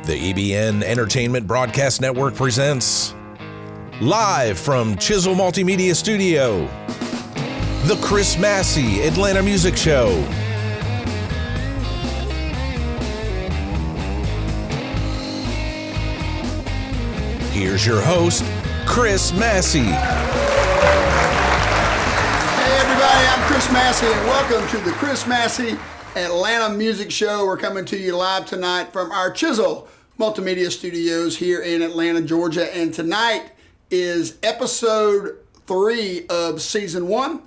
The EBN Entertainment Broadcast Network presents, live from Chisel Multimedia Studio, the Chris Massey Atlanta Music Show. Here's your host, Chris Massey. Hey everybody, I'm Chris Massey and welcome to the Chris Massey Atlanta Music Show. We're coming to you live tonight from our Chisel Multimedia Studios here in Atlanta, Georgia. And tonight is episode 3 of season 1.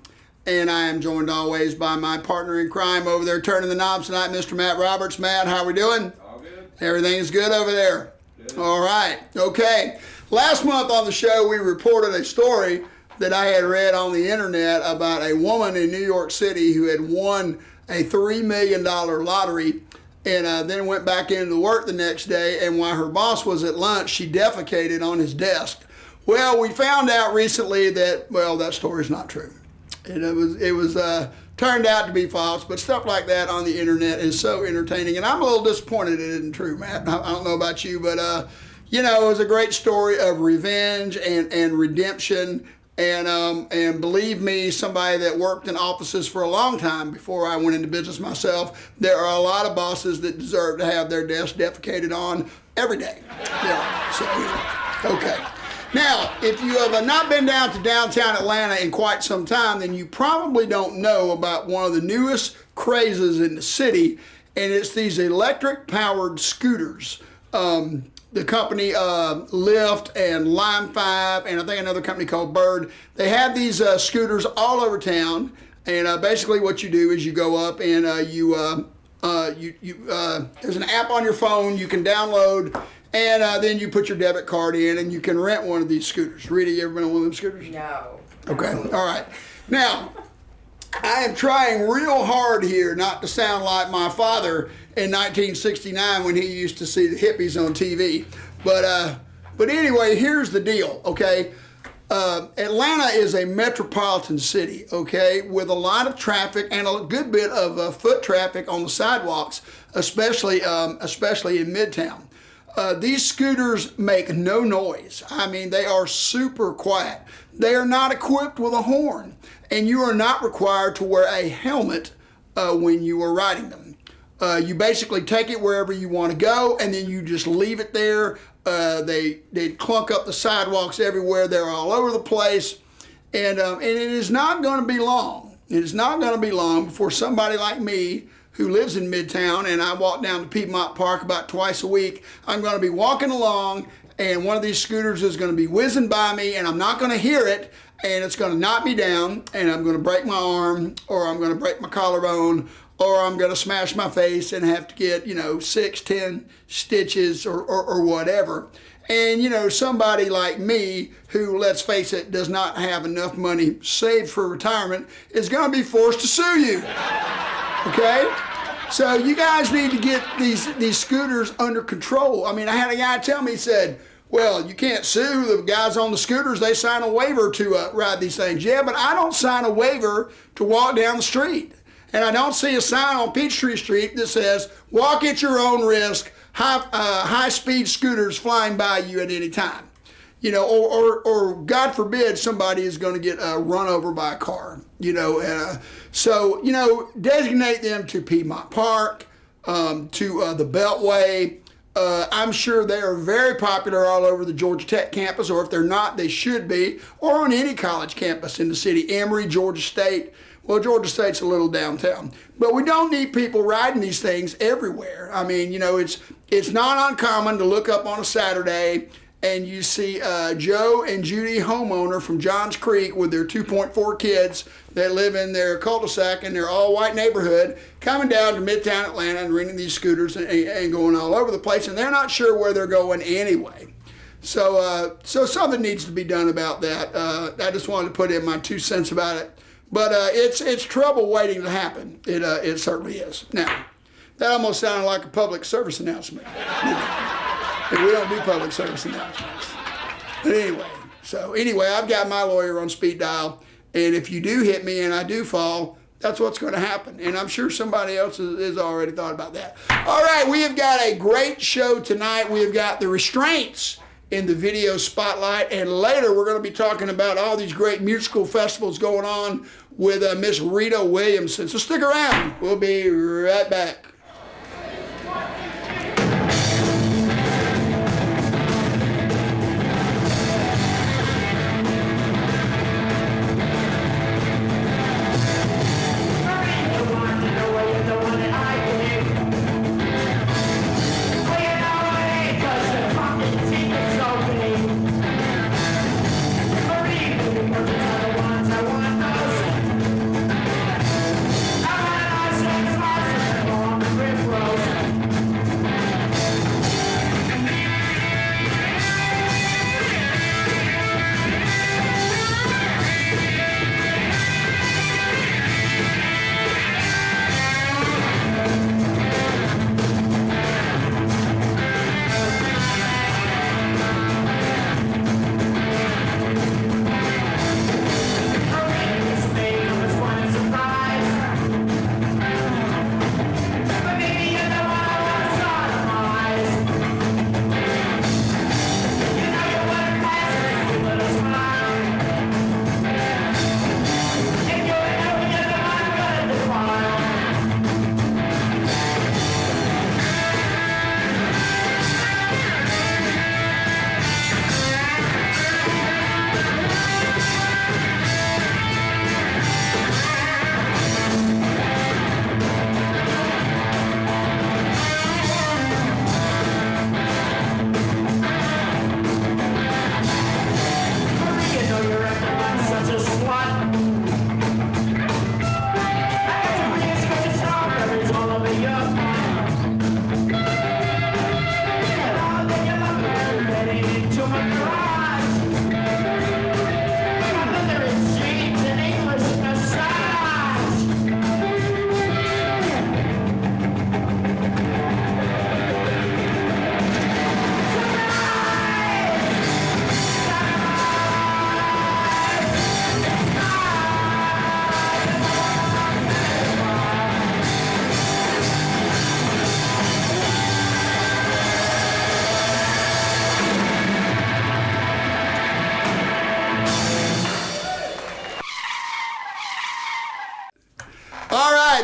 And I am joined always by my partner in crime over there turning the knobs tonight, Mr. Matt Roberts. Matt, how are we doing? All good. Everything is good over there? Good. All right. Okay. Last month on the show, we reported a story that I had read on the internet about a woman in New York City who had won a $3 million lottery and then went back into work the next day, and while her boss was at lunch, she defecated on his desk. Well, we found out recently that, well, that story's not true. And it was turned out to be false, but stuff like that on the internet is so entertaining, and I'm a little disappointed it isn't true, Matt. I don't know about you, but you know, it was a great story of revenge and redemption. And believe me, somebody that worked in offices for a long time before I went into business myself, there are a lot of bosses that deserve to have their desk defecated on every day. Yeah. So, okay. Now, if you have not been down to downtown Atlanta in quite some time, then you probably don't know about one of the newest crazes in the city, and it's these electric-powered scooters. The company Lyft and Lime 5, and I think another company called Bird, they have these scooters all over town. And basically what you do is you go up and there's an app on your phone you can download, and then you put your debit card in and you can rent one of these scooters. Rita, you ever been on one of them scooters? No. Okay, all right. Now, I am trying real hard here not to sound like my father in 1969 when he used to see the hippies on TV. But anyway, here's the deal, okay? Atlanta is a metropolitan city, okay, with a lot of traffic and a good bit of foot traffic on the sidewalks, especially in Midtown. These scooters make no noise. I mean, they are super quiet. They are not equipped with a horn, and you are not required to wear a helmet when you are riding them. You basically take it wherever you want to go, and then you just leave it there. They clunk up the sidewalks everywhere. They're all over the place, and it is not going to be long. It is not going to be long before somebody like me who lives in Midtown, and I walk down to Piedmont Park about twice a week, I'm going to be walking along, and one of these scooters is going to be whizzing by me, and I'm not going to hear it, and it's going to knock me down, and I'm going to break my arm, or I'm going to break my collarbone, or I'm going to smash my face and have to get, 6, 10 stitches or whatever. And, somebody like me who, let's face it, does not have enough money saved for retirement is going to be forced to sue you. Okay? So you guys need to get these scooters under control. I mean, I had a guy tell me, he said, well, you can't sue the guys on the scooters. They sign a waiver to ride these things. Yeah, but I don't sign a waiver to walk down the street. And I don't see a sign on Peachtree Street that says, walk at your own risk, high-speed scooters flying by you at any time. Or God forbid somebody is going to get run over by a car. So designate them to Piedmont Park, to the Beltway. I'm sure they are very popular all over the Georgia Tech campus, or if they're not, they should be, or on any college campus in the city. Emory, Georgia State. Well, Georgia State's a little downtown. But we don't need people riding these things everywhere. I mean, it's not uncommon to look up on a Saturday and you see Joe and Judy homeowner from Johns Creek with their 2.4 kids that live in their cul-de-sac in their all-white neighborhood coming down to Midtown Atlanta and renting these scooters and going all over the place, and they're not sure where they're going anyway. So something needs to be done about that. I just wanted to put in my 2 cents about it. But it's trouble waiting to happen. It certainly is. Now, that almost sounded like a public service announcement. And we don't do public service announcements. But anyway, I've got my lawyer on speed dial, and if you do hit me and I do fall, That's what's going to happen. And I'm sure somebody else has already thought about that. All right, we have got a great show tonight. We have got the Restraints in the video spotlight. And later we're going to be talking about all these great musical festivals going on with Miss Rita Williamson. So stick around. We'll be right back.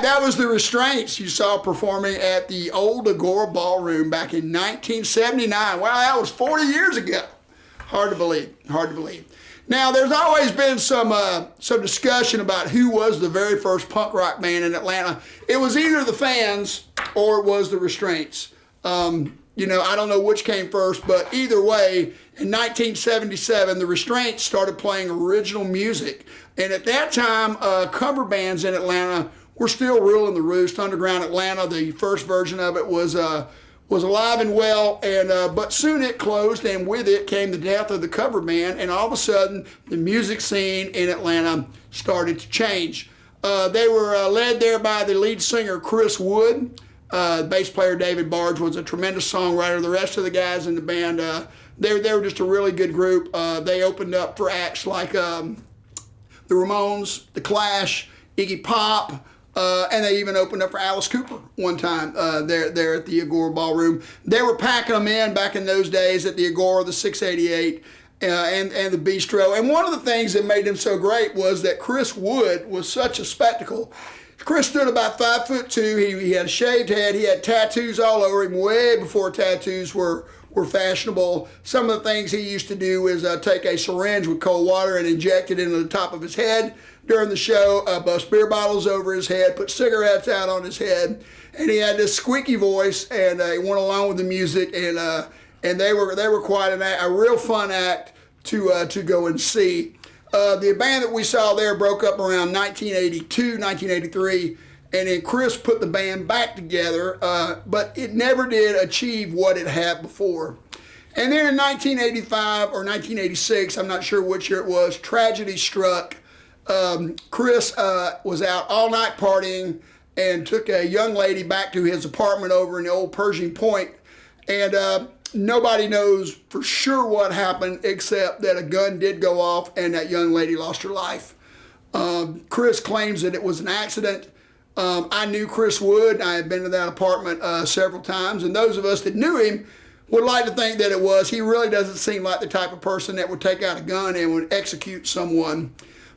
That was the Restraints you saw performing at the old Agora Ballroom back in 1979. Wow, that was 40 years ago. Hard to believe, hard to believe. Now, there's always been some discussion about who was the very first punk rock band in Atlanta. It was either the Fans or it was the Restraints. You know, I don't know which came first, but either way, in 1977, the Restraints started playing original music. And at that time, cover bands in Atlanta were still ruling the roost. Underground Atlanta, the first version of it was alive and well, and but soon it closed, and with it came the death of the cover band, and all of a sudden, the music scene in Atlanta started to change. They were led there by the lead singer, Chris Wood. Bass player David Barge was a tremendous songwriter. The rest of the guys in the band, they were just a really good group. They opened up for acts like the Ramones, The Clash, Iggy Pop, and they even opened up for Alice Cooper one time there at the Agora Ballroom. They were packing them in back in those days at the Agora, the 688, and the Bistro. And one of the things that made them so great was that Chris Wood was such a spectacle. Chris stood about 5'2". He had a shaved head. He had tattoos all over him way before tattoos were fashionable. Some of the things he used to do is take a syringe with cold water and inject it into the top of his head during the show, bust beer bottles over his head, put cigarettes out on his head, and he had this squeaky voice, and he went along with the music, and they were quite a real fun act to go and see. The band that we saw there broke up around 1982, 1983, and then Chris put the band back together, but it never did achieve what it had before. And then in 1985 or 1986, I'm not sure which year it was, tragedy struck. Chris was out all night partying and took a young lady back to his apartment over in the old Pershing Point, and nobody knows for sure what happened except that a gun did go off and that young lady lost her life. Chris claims that it was an accident. I knew Chris Wood. I had been to that apartment several times, and those of us that knew him would like to think that it was. He really doesn't seem like the type of person that would take out a gun and would execute someone.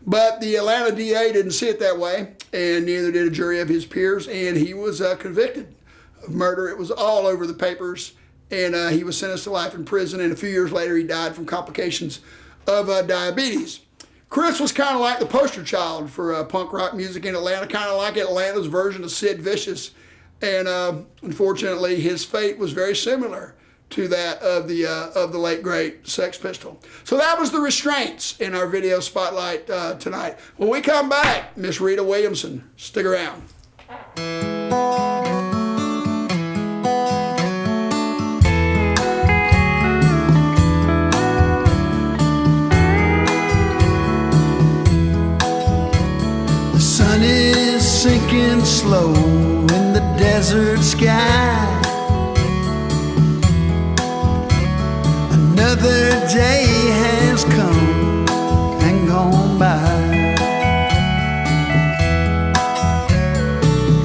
But the Atlanta DA didn't see it that way, and neither did a jury of his peers, and he was convicted of murder. It was all over the papers, and he was sentenced to life in prison, and a few years later he died from complications of diabetes. Chris was kind of like the poster child for punk rock music in Atlanta, kind of like Atlanta's version of Sid Vicious, and unfortunately his fate was very similar to that of the late great Sex Pistol. So that was the Restraints in our video spotlight tonight. When we come back, Miss Rita Williamson, stick around. The sun is sinking slow in the desert sky. Another day has come and gone by.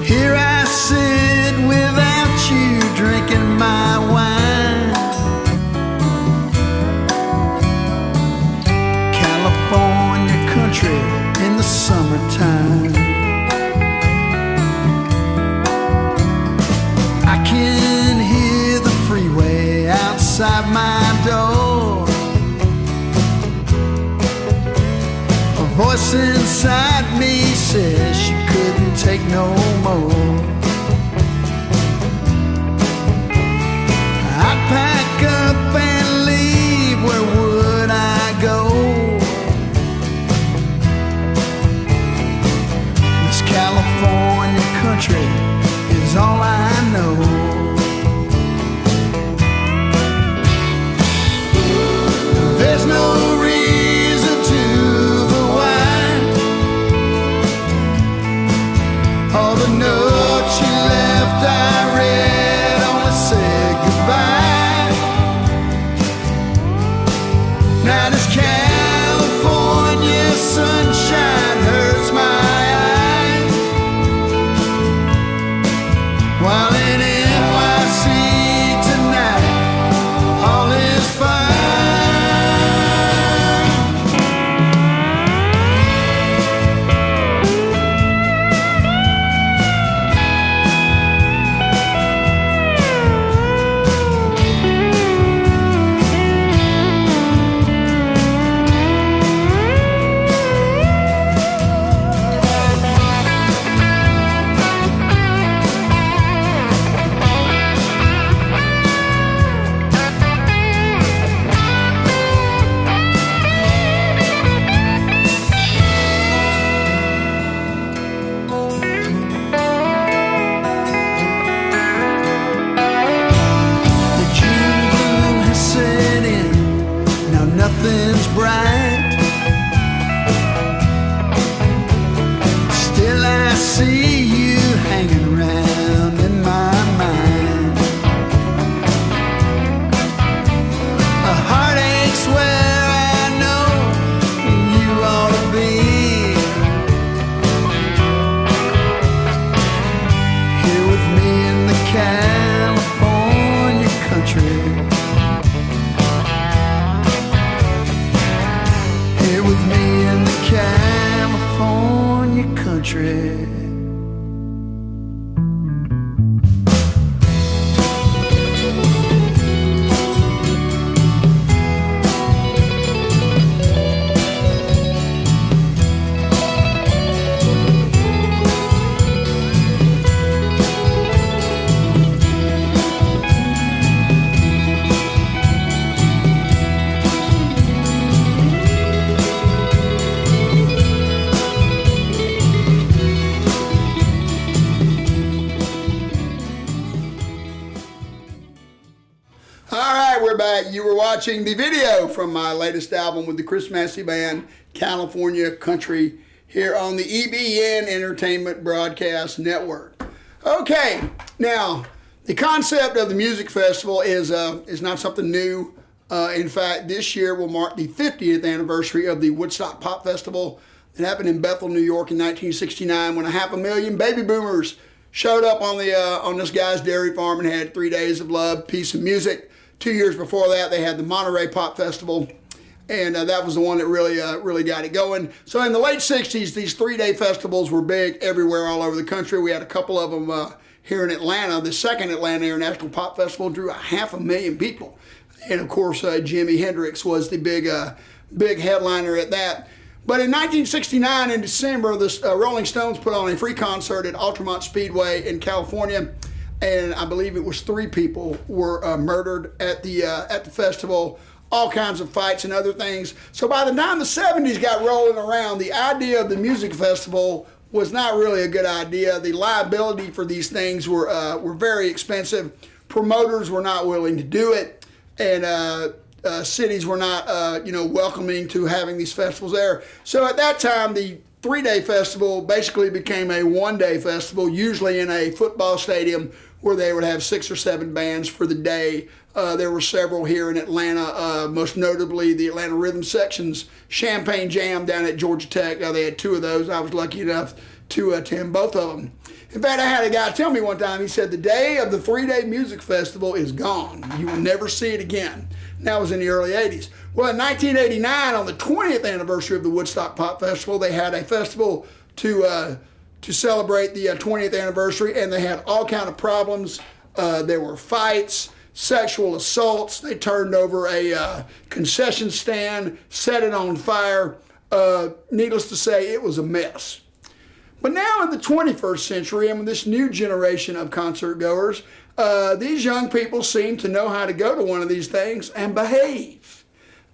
Here I sit without you, drinking my wine. California country in the summertime. I can hear the freeway outside my door. A voice inside me says she couldn't take no more. I'd pack up and leave, where would I go? This California country is all I know. There's no reason to the why. All the notes she left I read only said goodbye. Now this California sunshine hurts my eyes, while in NYC tonight all is fine. Nothing's bright. Still I see you hanging around in my mind. A heartache's where I know you ought to be. Here with me in the California country. With me in the California country. You were watching the video from my latest album with the Chris Massey Band, California Country, here on the EBN Entertainment Broadcast Network. Okay, now the concept of the music festival is not something new. In fact, this year will mark the 50th anniversary of the Woodstock Pop Festival It happened in Bethel, New York in 1969 when 500,000 baby boomers showed up on this guy's dairy farm and had 3 days of love, peace, and music. 2 years before that, they had the Monterey Pop Festival, and that was the one that really got it going. So in the late 60s, these 3-day festivals were big everywhere all over the country. We had a couple of them here in Atlanta. The second Atlanta International Pop Festival drew 500,000 people. And of course, Jimi Hendrix was the big headliner at that. But in 1969, in December, the Rolling Stones put on a free concert at Altamont Speedway in California, and I believe it was 3 people were murdered at the festival. All kinds of fights and other things. So by the time the 70s got rolling around, the idea of the music festival was not really a good idea. The liability for these things were very expensive. Promoters were not willing to do it, and cities were not welcoming to having these festivals there. So at that time, the 3-day festival basically became a 1-day festival, usually in a football stadium where they would have 6 or 7 bands for the day. There were several here in Atlanta, most notably the Atlanta Rhythm Section's Champagne Jam down at Georgia Tech. They had 2 of those. I was lucky enough to attend both of them. In fact, I had a guy tell me one time, he said, the day of the 3-day music festival is gone. You will never see it again. And that was in the early 80s. Well, in 1989, on the 20th anniversary of the Woodstock Pop Festival, they had a festival to celebrate the 20th anniversary, and they had all kind of problems. There were fights, sexual assaults. They turned over a concession stand, set it on fire. Needless to say, it was a mess. But now in the 21st century, and with this new generation of concert goers, these young people seem to know how to go to one of these things and behave.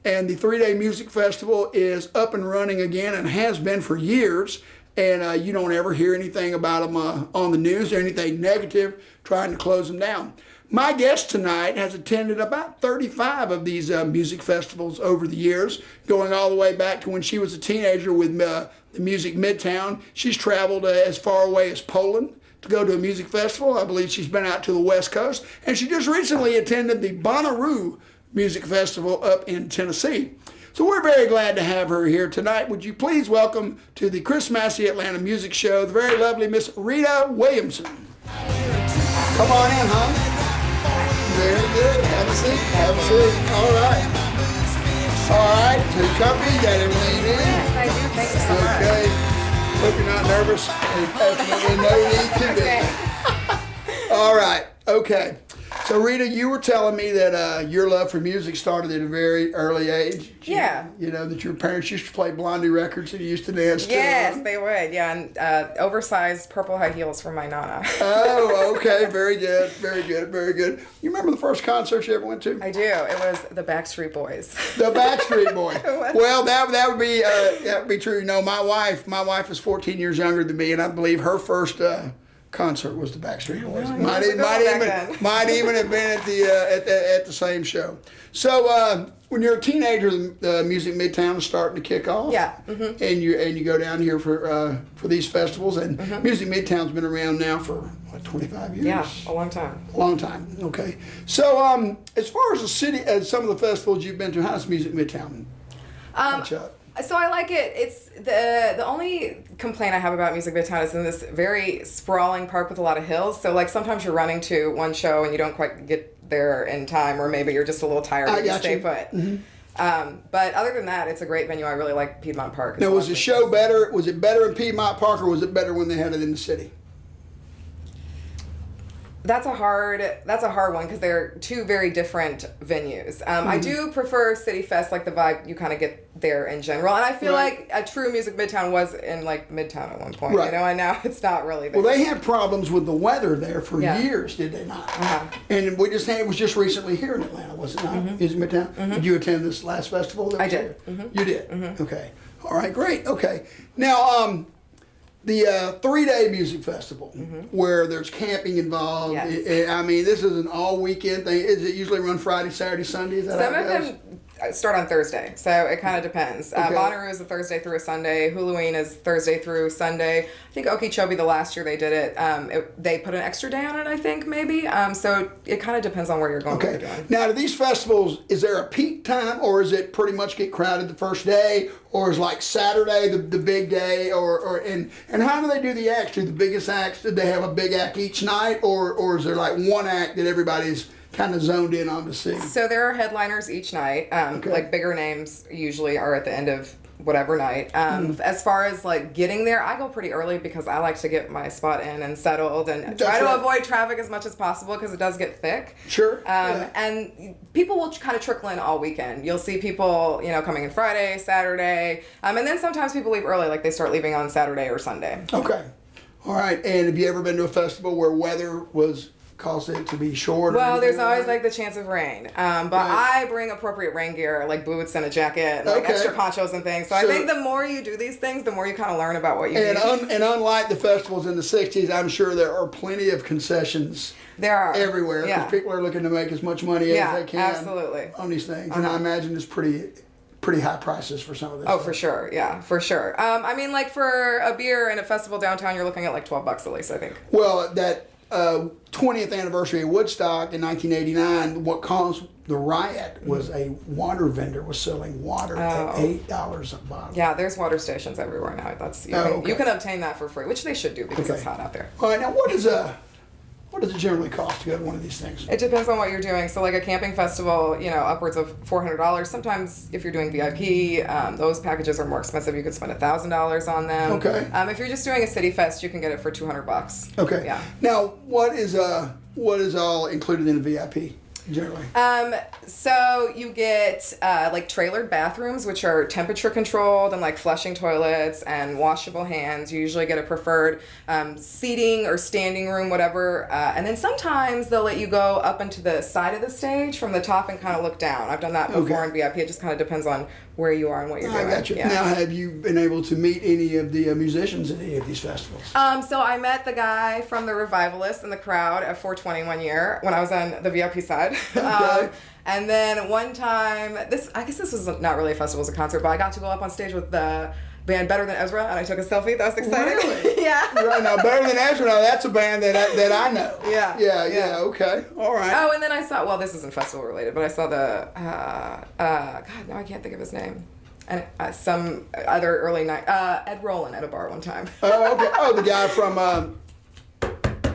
And the 3-day music festival is up and running again and has been for years. And you don't ever hear anything about them on the news or anything negative trying to close them down. My guest tonight has attended about 35 of these music festivals over the years, going all the way back to when she was a teenager with the Music Midtown. She's traveled as far away as Poland to go to a music festival. I believe she's been out to the West Coast. And she just recently attended the Bonnaroo Music Festival up in Tennessee. So we're very glad to have her here tonight. Would you please welcome to the Chris Massey Atlanta Music Show the very lovely Miss Rita Williamson. Come on in, huh? Very good. Have a seat. Have a seat. All right. All right. Too comfy. You got everything in? Yes, I do. Thank you so much. Okay. Hope you're not nervous. There's absolutely no need to be. All right. Okay. So Rita, you were telling me that your love for music started at a very early age. Yeah. You know, that your parents used to play Blondie records and you used to dance to. Yes, they would. Yeah, and oversized purple high heels for my nana. Oh, okay. Very good. Very good. Very good. You remember the first concert you ever went to? I do. It was the Backstreet Boys. The Backstreet Boys. Well, that would be true. No, my wife is 14 years younger than me, and I believe her first concert was the Backstreet Boys. Might even have been at the same show. So when you're a teenager, the Music Midtown is starting to kick off. Yeah. Mm-hmm. And you go down here for these festivals, and Music Midtown's been around now for what, 25 years. Yeah, a long time. A long time. Okay. So as far as the city, as some of the festivals you've been to, how's Music Midtown? So I like it. It's the only complaint I have about Music Midtown is in this very sprawling park with a lot of hills. So like sometimes you're running to one show and you don't quite get there in time, or maybe you're just a little tired and you stay put. Mm-hmm. But other than that, it's a great venue. I really like Piedmont Park. Now, was the show better? Was it better in Piedmont Park, or was it better when they had it in the city? That's a hard one because they're 2 very different venues. I do prefer City Fest, like the vibe you kind of get there in general. And I feel like a true Music Midtown was in like Midtown at one point, you know, and now it's not really there. Well, they had problems with the weather there for years, did they not? And it was just recently here in Atlanta, was it not? Music Midtown? Did you attend this last festival? I did. You did? Okay. All right, great. Okay. Now, the 3-day music festival, where there's camping involved. Yes. I mean, this is an all-weekend thing. Is it usually run Friday, Saturday, Sunday? Is that Some of them start on Thursday, so it kind of depends. Bonnaroo is a Thursday through a Sunday. Halloween is Thursday through Sunday. I think Okeechobee, the last year they did it, they put an extra day on it, I think, maybe. So it kind of depends on where you're going. Okay. What you're doing. Now, do these festivals, is there a peak time, or is it pretty much get crowded the first day, or is like Saturday the big day, and how do they do the acts? Do the biggest acts, did they have a big act each night, or is there like one act that everybody's kind of zoned in on to see? So there are headliners each night. Like bigger names usually are at the end of whatever night. As far as like getting there, I go pretty early because I like to get my spot in and settled and try to avoid traffic as much as possible because it does get thick. Sure. And people will kind of trickle in all weekend. You'll see people, coming in Friday, Saturday, and then sometimes people leave early, like they start leaving on Saturday or Sunday. Okay. All right. And have you ever been to a festival where weather caused it to be short? Well, there's always like the chance of rain, but I bring appropriate rain gear, like boots and a jacket, and like extra ponchos and things. So I think the more you do these things, the more you kind of learn about what you need. And unlike the festivals in the 60s, I'm sure there are plenty of concessions. There are everywhere because people are looking to make as much money as they can. Absolutely. On these things, and I imagine it's pretty high prices for some of this. Oh, for sure. Yeah, for sure. I mean, like for a beer and a festival downtown, you're looking at like $12 at least, I think. Well, that 20th anniversary of Woodstock in 1989, what caused the riot was a water vendor was selling water at $8 a bottle. Yeah, there's water stations everywhere now. You can obtain that for free, which they should do because it's hot out there. All right, now what does it generally cost to go to one of these things? It depends on what you're doing. So like a camping festival, upwards of $400. Sometimes if you're doing VIP, those packages are more expensive. You could spend $1,000 on them. Okay. If you're just doing a city fest, you can get it for $200. Okay. Yeah. Now, what is all included in a VIP generally? So you get like trailered bathrooms, which are temperature controlled, and like flushing toilets and washable hands. You usually get a preferred seating or standing room, whatever. And then sometimes they'll let you go up into the side of the stage from the top and kind of look down. I've done that before in VIP. It just kind of depends on where you are and what you're doing. I got you. Yeah. Now, have you been able to meet any of the musicians at any of these festivals? So I met the guy from the Revivalists in the crowd at 420 one year when I was on the VIP side. Okay. And then one time, I guess this was not really a festival, it was a concert, but I got to go up on stage with the band Better Than Ezra, and I took a selfie. That was exciting. Really? Yeah. Right, now, Better Than Ezra, now that's a band that I know. Yeah. Okay. All right. Oh, and then I saw, well, this isn't festival related, but I saw God, now I can't think of his name. And some other early night, Ed Rollin at a bar one time. Oh, okay. Oh, the guy from...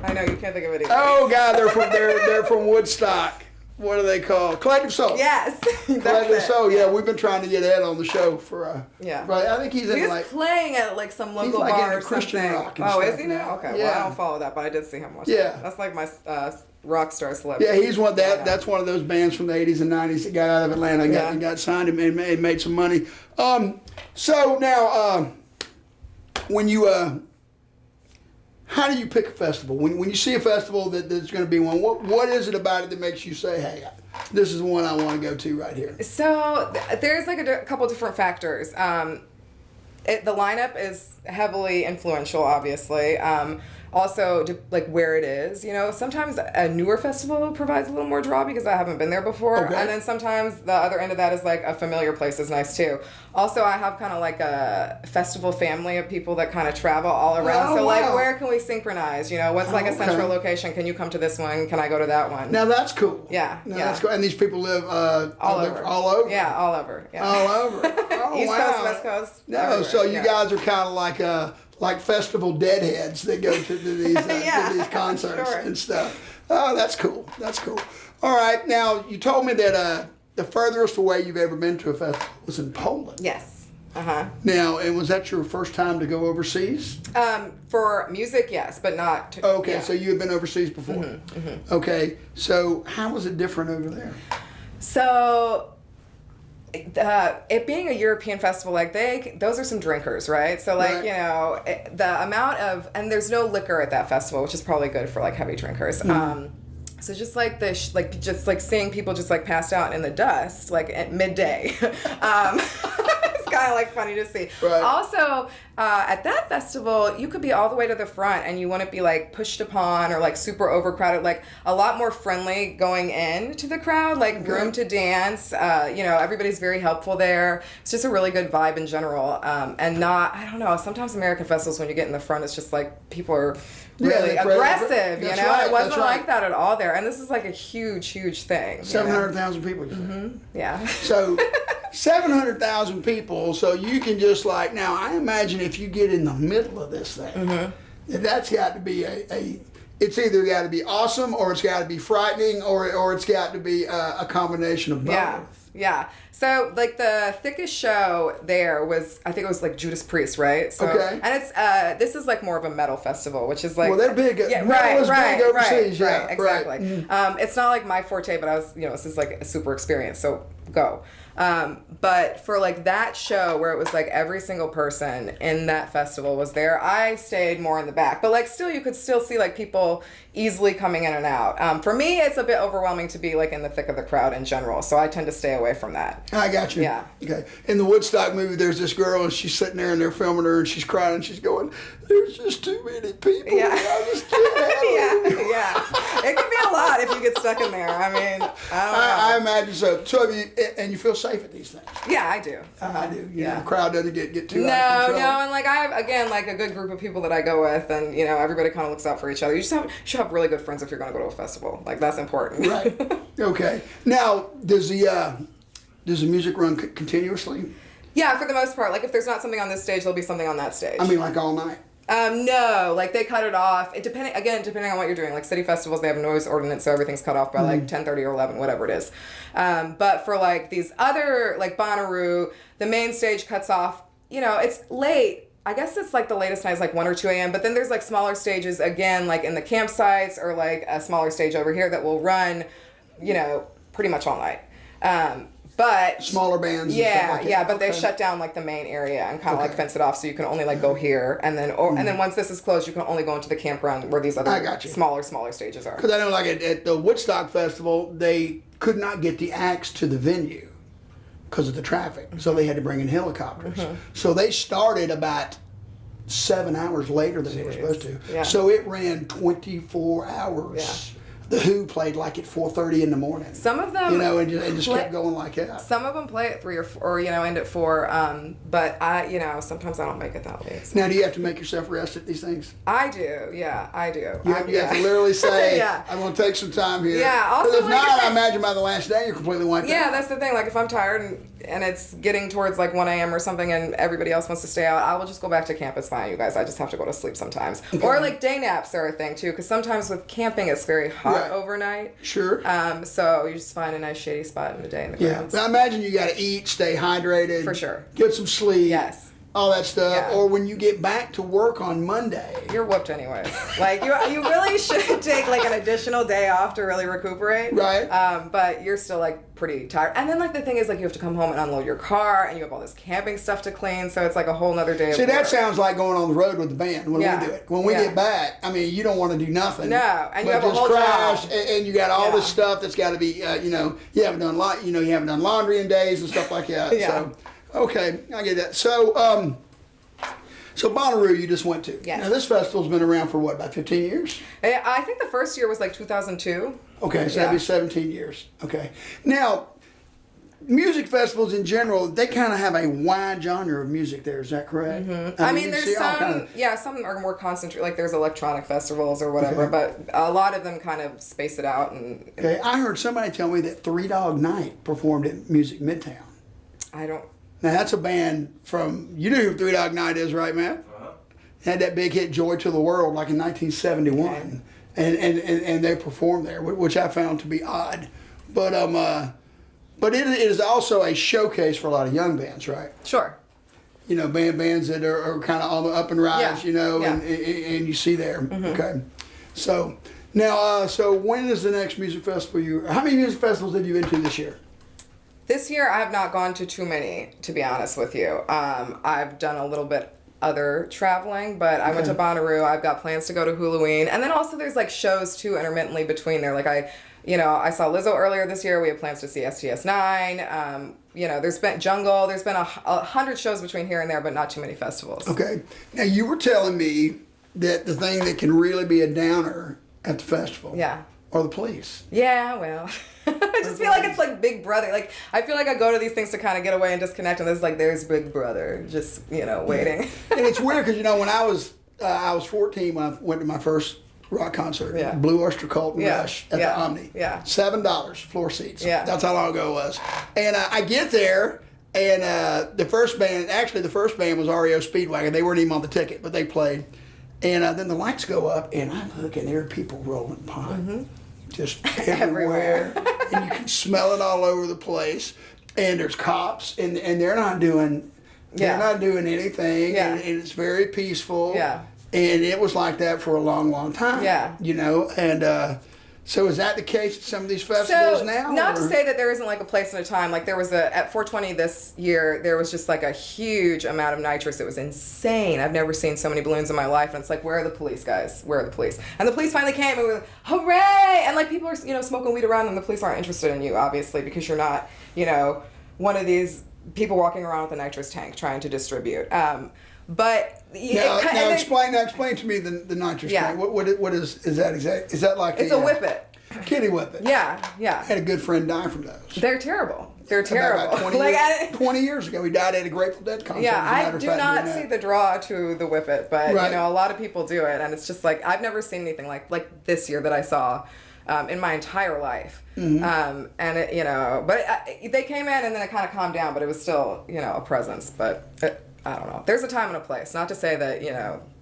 I know, you can't think of it either. Oh, God, they're from Woodstock. What are they called? Collective Soul. Yes. Collective Soul. Yeah, we've been trying to get Ed on the show for. Yeah. Right. I think he's playing at like some local like bar or Christian something. rock and Oh, stuff is he now? Okay. Yeah. Well, I don't follow that, but I did see him once. Yeah. That's like my rock star celebrity. Yeah, he's one that's one of those bands from the 80s and 90s that got out of Atlanta and got signed and made some money. So now, when you how do you pick a festival? When you see a festival that's going to be one, what is it about it that makes you say, hey, this is the one I want to go to right here? So there's like a couple different factors. The lineup is heavily influential, obviously. Also, like where it is, sometimes a newer festival provides a little more draw because I haven't been there before. Okay. And then sometimes the other end of that is like a familiar place is nice too. Also, I have kind of like a festival family of people that kind of travel all around. Like, where can we synchronize? What's like a central location? Can you come to this one? Can I go to that one? Now that's cool. Yeah. That's cool. And these people live all over. All over? Yeah, all over. Yeah. All over. Oh, East Coast, West Coast. No, everywhere. so you guys are kind of like festival deadheads that go to these to these concerts and stuff. Oh, that's cool. That's cool. All right. Now, you told me that the furthest away you've ever been to a festival was in Poland. Yes. Uh-huh. Now, and was that your first time to go overseas? For music, yes, but not... Okay, so you had been overseas before. Mm-hmm, mm-hmm. Okay, so how was it different over there? So... it being a European festival, like those are some drinkers, right? So like, the amount of, and there's no liquor at that festival, which is probably good for like heavy drinkers. Mm-hmm. So just like just like seeing people just like passed out in the dust, like at midday. kind of like funny to see. Right. Also, at that festival, you could be all the way to the front and you wouldn't be like pushed upon or like super overcrowded. Like a lot more friendly going in to the crowd, like room to dance. You know, everybody's very helpful there. It's just a really good vibe in general. And not, I don't know, sometimes American festivals when you get in the front, it's just like people are really aggressive, you know? Right, it wasn't like that at all there. And this is like a huge thing. 700,000 people, you say? Yeah. So 700,000 people, so you can just like, now I imagine if you get in the middle of this thing, that's got to be it's either got to be awesome or it's got to be frightening or it's got to be a combination of both. Yeah. So, like, the thickest show there was, I think it was, like, Judas Priest, right? So, okay. And it's, this is, like, more of a metal festival, which is, like... Well, they're big. Yeah, metal is big overseas. Right, exactly. It's not, like, my forte, but I was, you know, this is, like, a super experience, so go. But for, like, that show where it was, like, every single person in that festival was there, I stayed more in the back. But, like, still, you could still see, like, people easily coming in and out. For me, it's a bit overwhelming to be, like, in the thick of the crowd in general, so I tend to stay away from that. I got you. Yeah. Okay. In the Woodstock movie, there's this girl, and she's sitting there, and they're filming her, and she's crying, and she's going, "There's just too many people. Yeah. I just can't handle it." Yeah. It can be a lot if you get stuck in there. I mean, I imagine so. So have you, and you feel safe at these things? Yeah, I do. I do. You know, the crowd doesn't get too No, out of control. no, and like I have again like a good group of people that I go with, and you know everybody kind of looks out for each other. You should have really good friends if you're going to go to a festival. Like that's important. Right. Okay. Now, does the music run continuously? Yeah, for the most part. Like if there's not something on this stage, there'll be something on that stage. I mean, like all night. No, like they cut it off. Depending on what you're doing. Like city festivals, they have a noise ordinance, so everything's cut off by like 10:30 or 11, whatever it is. But for like these other, like Bonnaroo, the main stage cuts off. You know, it's late. I guess it's like the latest night is like 1 or 2 a.m. But then there's like smaller stages again, like in the campsites or like a smaller stage over here that will run, you know, pretty much all night. But smaller bands. But they shut down like the main area and kind of like fence it off, so you can only like go here, and then and then once this is closed, you can only go into the campground where these other smaller stages are. Because I know, like at the Woodstock Festival, they could not get the acts to the venue because of the traffic, so they had to bring in helicopters. So they started about 7 hours later than they were supposed to. Yeah. So it ran 24 hours. Yeah. The Who played like at 4:30 in the morning. Some of them, you know, and just kept going like that. Some of them play at 3 or 4, or you know, end at 4. But I, you know, sometimes I don't make it that late. So. Now, do you have to make yourself rest at these things? I do. Yeah, I do. You have to literally say, yeah. "I'm going to take some time here." Yeah. Also, if not, I imagine by the last day you're completely wiped out. Yeah, that's the thing. Like if I'm tired and it's getting towards like 1 a.m. or something, and everybody else wants to stay out, I will just go back to camp. It's fine, you guys. I just have to go to sleep sometimes. Okay. Or like day naps are a thing too, because sometimes with camping it's very hot overnight. Sure. So you just find a nice shady spot in the day in the grounds. But I imagine you got to eat, stay hydrated. For sure. Get some sleep. Yes. All that stuff. Yeah. Or when you get back to work on Monday. You're whooped anyways. Like you really should take like an additional day off to really recuperate. Right. But you're still like pretty tired. And then like the thing is like you have to come home and unload your car, and you have all this camping stuff to clean, so it's like a whole nother day of See, work. that sounds like going on the road with the band when we do it. When we get back, I mean, you don't want to do nothing. No, and you have just a whole crash, job. and you got all this stuff that's got to be, you know, you haven't done laundry in days and stuff like that. Yeah. So, okay, I get that. So Bonnaroo you just went to. Yes. Now this festival's been around for what, about 15 years? I think the first year was like 2002. Okay, so that'd be 17 years. Okay. Now, music festivals in general, they kind of have a wide genre of music there, is that correct? Mm-hmm. I mean, there's some, some are more concentrated, like there's electronic festivals or whatever, but a lot of them kind of space it out. And Okay, I heard somebody tell me that Three Dog Night performed at Music Midtown. I don't... Now that's a band from, you know who Three Dog Night is, right, Matt? Had that big hit Joy to the World like in 1971, and they performed there, which I found to be odd, but it is also a showcase for a lot of young bands, right? Sure. You know, bands that are kind of on the up and rise, you know, and you see there. Okay, so now, so when is the next music festival how many music festivals have you been to this year? This year, I have not gone to too many, to be honest with you. I've done a little bit other traveling, but I went to Bonnaroo. I've got plans to go to Halloween. And then also there's like shows too intermittently between there. Like I saw Lizzo earlier this year. We have plans to see STS9. There's been Jungle. There's been 100 shows between here and there, but not too many festivals. Okay. Now, you were telling me that the thing that can really be a downer at the festival are the police. Yeah, well, I just feel like it's like Big Brother. Like, I feel like I go to these things to kind of get away and disconnect, and there's Big Brother just, waiting. And it's weird because, when I was 14 when I went to my first rock concert, Blue Oyster Cult and Rush at the Omni. Yeah. $7 floor seats. Yeah. That's how long ago it was. And I get there, and the first band was REO Speedwagon. They weren't even on the ticket, but they played. And then the lights go up, and I look, and there are people rolling pot. Just everywhere. And you can smell it all over the place. And there's cops, and they're not doing anything. Yeah. And it's very peaceful. Yeah. And it was like that for a long, long time. Yeah. And so is that the case at some of these festivals now? Not to say that there isn't like a place and a time. Like there was at 420 this year, there was just like a huge amount of nitrous. It was insane. I've never seen so many balloons in my life. And it's like, where are the police, guys? Where are the police? And the police finally came and we were like, hooray! And like people are, smoking weed around, and the police aren't interested in you, obviously, because you're not, one of these people walking around with a nitrous tank trying to distribute. But now explain to me the nitrous tank. What is that exactly? Is that like it's a whippet? Kitty whippet. Yeah. I had a good friend die from those. They're terrible. About 20 years ago, he died at a Grateful Dead concert. Yeah, I do not see the draw to the whippet, but a lot of people do it, and it's just like I've never seen anything like this year that I saw. In my entire life, and it, but they came in and then it kind of calmed down, but it was still, a presence. But I don't know. There's a time and a place. Not to say that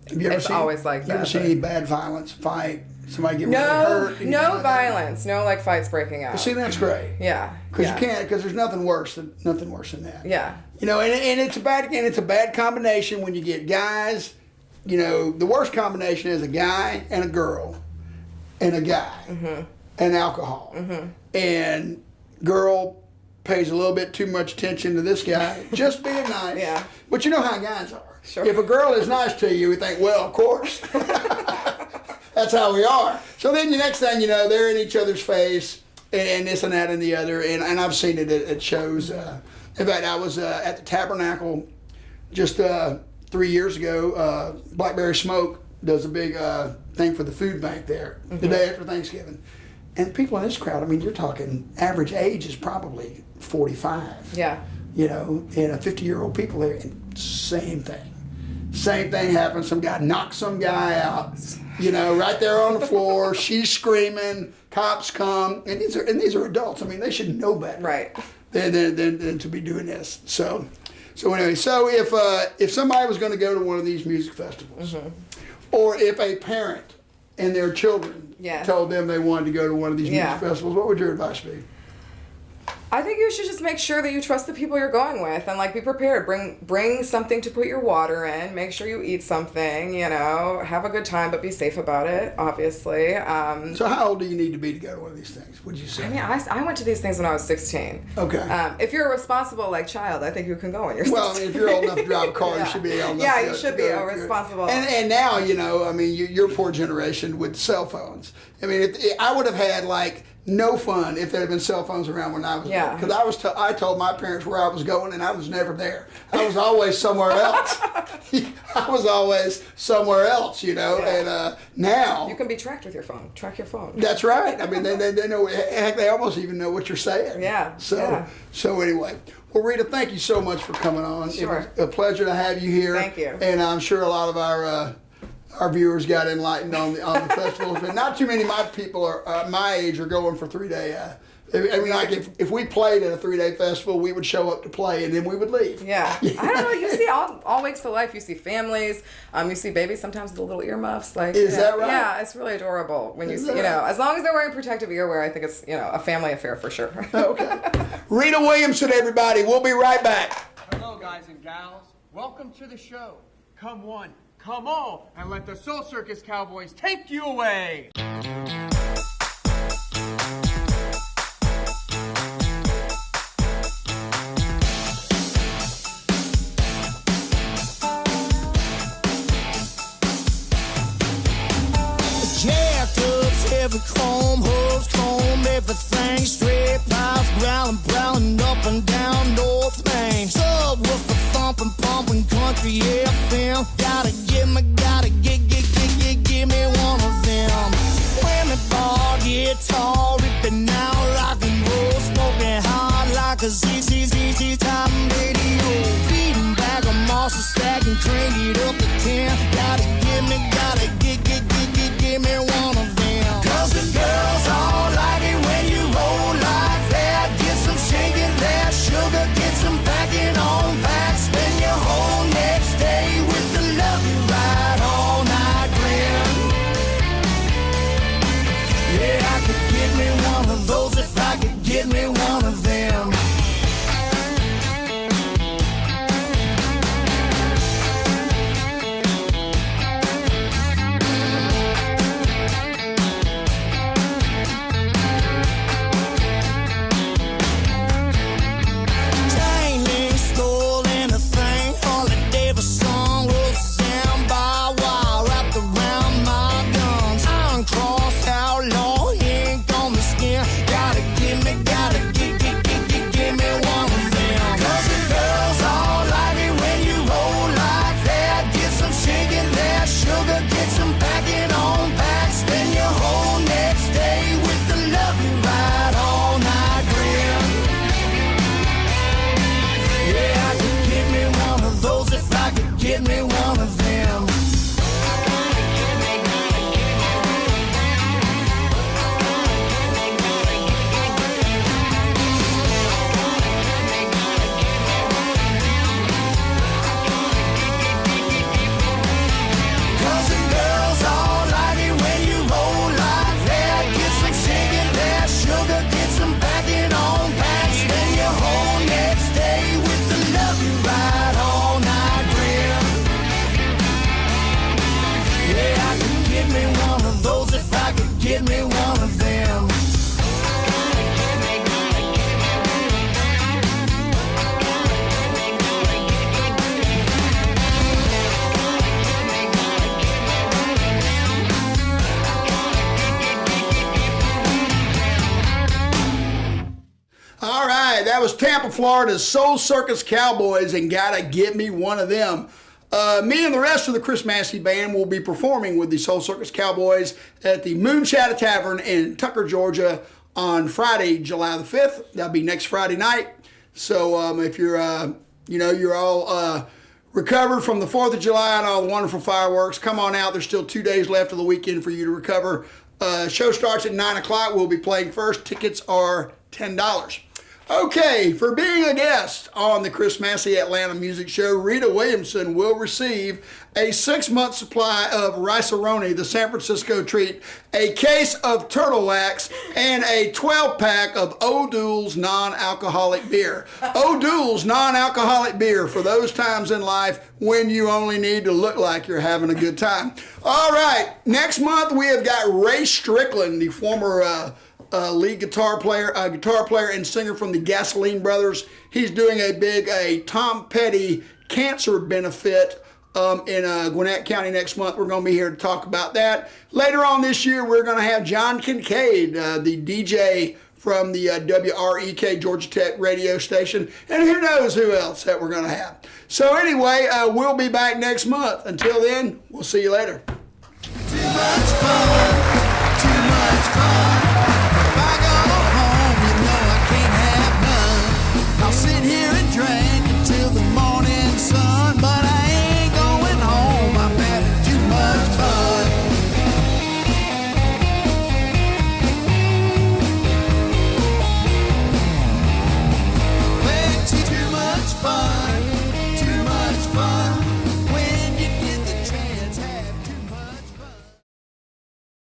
it's always like that. You ever seen any bad violence, fight, somebody get really hurt? No violence, no like fights breaking out. But see, that's great. Yeah, because you can't, because there's nothing worse than that. Yeah, and it's a bad combination when you get guys. The worst combination is a guy and a girl. And a guy, and alcohol, and girl pays a little bit too much attention to this guy, just being nice. Yeah. But you know how guys are. Sure. If a girl is nice to you, we think, well, of course. That's how we are. So then the next thing you know, they're in each other's face, and this and that and the other, and I've seen it at shows. In fact, I was at the Tabernacle just 3 years ago. Blackberry Smoke does a big thing for the food bank there the day after Thanksgiving. And people in this crowd, you're talking average age is probably 45. Yeah. And a 50-year-old people there, and same thing. Same thing happens. Some guy knocks some guy out, right there on the floor. She's screaming. Cops come, and these are adults. They should know better, right? Than to be doing this. So anyway, if somebody was going to go to one of these music festivals. Or if a parent and their children told them they wanted to go to one of these music festivals, what would your advice be? I think you should just make sure that you trust the people you're going with, and be prepared. Bring something to put your water in. Make sure you eat something. Have a good time, but be safe about it. Obviously. So how old do you need to be to go to one of these things? Would you say? I went to these things when I was 16. Okay. If you're a responsible child, I think you can go when you're 16. Well, if you're old enough to drive a car, you should be old enough. Yeah, you should be a responsible. And now your poor generation with cell phones. I would have had no fun if there had been cell phones around when I was there. Because I told my parents where I was going, and I was never there. I was always somewhere else. And now you can be tracked with your phone. Track your phone. That's right. They know. Heck, they almost even know what you're saying. Yeah. So anyway, well, Rita, thank you so much for coming on. Sure. It was a pleasure to have you here. Thank you. And I'm sure a lot of our viewers got enlightened on the festival. But not too many of my people are my age are going for 3-day. If we played at a 3-day festival, we would show up to play and then we would leave. Yeah. I don't know. You see all wakes of life. You see families. You see babies sometimes with the little earmuffs. Is that right? Yeah, it's really adorable when you see. As long as they're wearing protective earwear, I think it's a family affair for sure. Okay. Rita Williamson, everybody. We'll be right back. Hello, guys and gals. Welcome to the show. Come one, come all, and let the Soul Circus Cowboys take you away. Jacked up, every chrome, hose comb, every like a ZZZ top radio. Beating back a monster stack and crank it up to 10. Gotta give me one of them. Cause the girls all like it when you roll like that. Get some shaking that sugar, get some packing on back. Spend your whole next day with the love you ride all night grand. Yeah, I could get me one of those if I could get me one of them. Get me one of them. Cause the girls all like it when you roll like that. Get some shaking that sugar, get some packing on back. Spend your whole next day with the love you ride all night grand. Yeah, I could get me one of those if I could get me one of them. All right, that was Tampa, Florida's Soul Circus Cowboys and Gotta Get Me One of Them. Me and the rest of the Chris Massey Band will be performing with the Soul Circus Cowboys at the Moonshadow Tavern in Tucker, Georgia on Friday, July the 5th. That'll be next Friday night. So if you're, you're all recovered from the 4th of July and all the wonderful fireworks, come on out. There's still 2 days left of the weekend for you to recover. Show starts at 9 o'clock. We'll be playing first. Tickets are $10. Okay, for being a guest on the Chris Massey Atlanta Music Show, Rita Williamson will receive a 6-month supply of Rice-A-Roni, the San Francisco treat, a case of Turtle Wax, and a 12-pack of O'Doul's non-alcoholic beer. O'Doul's non-alcoholic beer for those times in life when you only need to look like you're having a good time. All right, next month we have got Ray Strickland, the former lead guitar player and singer from the Gasoline Brothers. He's doing a big Tom Petty cancer benefit in Gwinnett County next month. We're going to be here to talk about that. Later on this year, we're going to have John Kincaid, the DJ from the WREK Georgia Tech radio station, and who knows who else that we're going to have. So anyway, we'll be back next month. Until then, we'll see you later. Too much fun.